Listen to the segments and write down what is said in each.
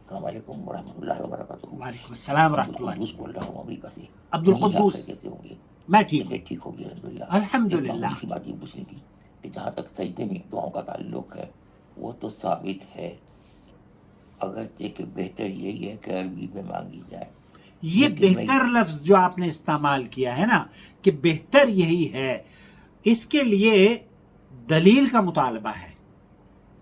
السلام علیکم ورحمۃ اللہ وبرکاتہ۔ وعلیکم السلام ورحمۃ اللہ۔ عبدالقدوس بول رہا ہوں امریکہ سے۔ عبد القدوس، کیسے ہوں گے؟ میں ٹھیک ہوں طبیعت ٹھیک ہوگی الحمدللہ۔ الحمدللہ۔ ایک معمولی سی بات یہ پوچھنی تھی کہ جہاں تک سجدے میں دعاؤں کا تعلق ہے وہ تو ثابت ہے، اگرچہ کہ بہتر یہی ہے کہ عربی میں مانگی جائے۔ یہ بہتر لفظ جو آپ نے استعمال کیا ہے نا کہ بہتر یہی ہے، اس کے لیے دلیل کا مطالبہ ہے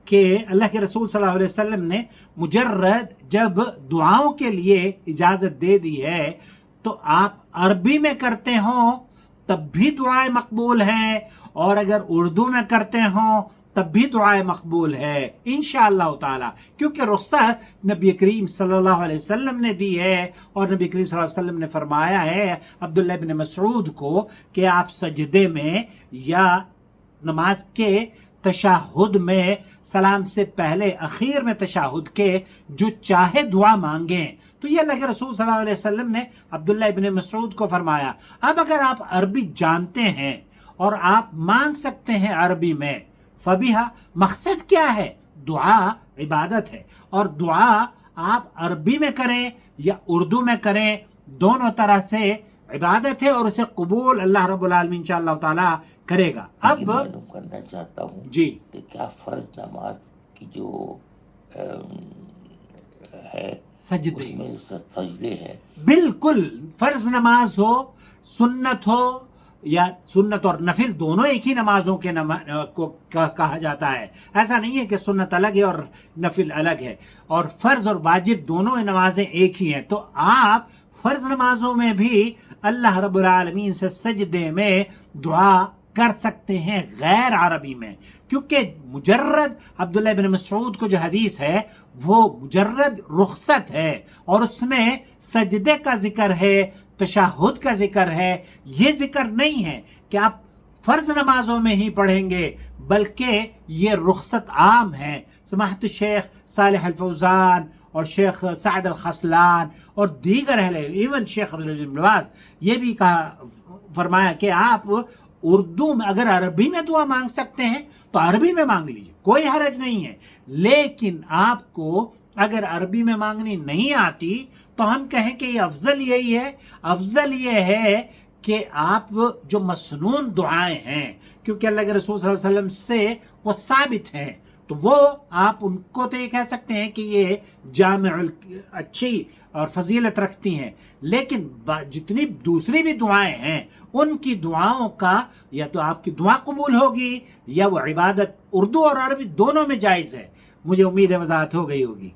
کہ اللہ کے رسول صلی اللہ علیہ وسلم نے مجرد جب دعاؤں کے لیے اجازت دے دی ہے تو آپ عربی میں کرتے ہوں تب بھی دعائیں مقبول ہیں، اور اگر اردو میں کرتے ہوں تب بھی دعائیں مقبول ہے انشاءاللہ تعالی، کیونکہ رخصت نبی کریم صلی اللہ علیہ وسلم نے دی ہے، اور نبی کریم صلی اللہ علیہ وسلم نے فرمایا ہے عبداللہ بن مسعود کو کہ آپ سجدے میں یا نماز کے تشہد میں سلام سے پہلے اخیر میں تشہد کے جو چاہے دعا مانگیں، تو یہ اللہ کے رسول صلی اللہ علیہ وسلم نے عبداللہ ابن مسعود کو فرمایا۔ اب اگر آپ عربی جانتے ہیں اور آپ مانگ سکتے ہیں عربی میں، فبیہا، مقصد کیا ہے؟ دعا عبادت ہے، اور دعا آپ عربی میں کریں یا اردو میں کریں، دونوں طرح سے عبادت ہے، اور اسے قبول اللہ رب العالمین انشاءاللہ تعالی کرے گا۔ اب معلوم کرنا چاہتا ہوں جی کہ کیا فرض نماز کی جو ہے سجدے، اس میں سجدے ہیں؟ بالکل، فرض نماز ہو، سنت ہو، یا سنت اور نفل دونوں ایک ہی نمازوں کے کو کہا جاتا ہے، ایسا نہیں ہے کہ سنت الگ ہے اور نفل الگ ہے، اور فرض اور واجب دونوں نمازیں ایک ہی ہیں۔ تو آپ فرض نمازوں میں بھی اللہ رب العالمین سے سجدے میں دعا کر سکتے ہیں غیر عربی میں، کیونکہ مجرد عبداللہ بن مسعود کو جو حدیث ہے وہ مجرد رخصت ہے، اور اس میں سجدے کا ذکر ہے، تشہد کا ذکر ہے، یہ ذکر نہیں ہے کہ آپ فرض نمازوں میں ہی پڑھیں گے، بلکہ یہ رخصت عام ہے۔ سماحت الشیخ صالح الفوزان اور شیخ سعد الخسلان اور دیگر اہل ایون شیخ عبدالعزیز بن باز یہ بھی کہا فرمایا کہ آپ اردو میں اگر عربی میں دعا مانگ سکتے ہیں تو عربی میں مانگ لیجیے، کوئی حرج نہیں ہے، لیکن آپ کو اگر عربی میں مانگنی نہیں آتی تو ہم کہیں کہ یہ افضل یہی ہے، افضل یہ ہے کہ آپ جو مسنون دعائیں ہیں، کیونکہ اللہ کے رسول صلی اللہ علیہ وسلم سے وہ ثابت ہیں، تو وہ آپ ان کو تو یہ کہہ سکتے ہیں کہ یہ جامع اچھی اور فضیلت رکھتی ہیں، لیکن جتنی دوسری بھی دعائیں ہیں ان کی دعاؤں کا یا تو آپ کی دعا قبول ہوگی یا وہ عبادت اردو اور عربی دونوں میں جائز ہے۔ مجھے امید ہے وضاحت ہو گئی ہوگی۔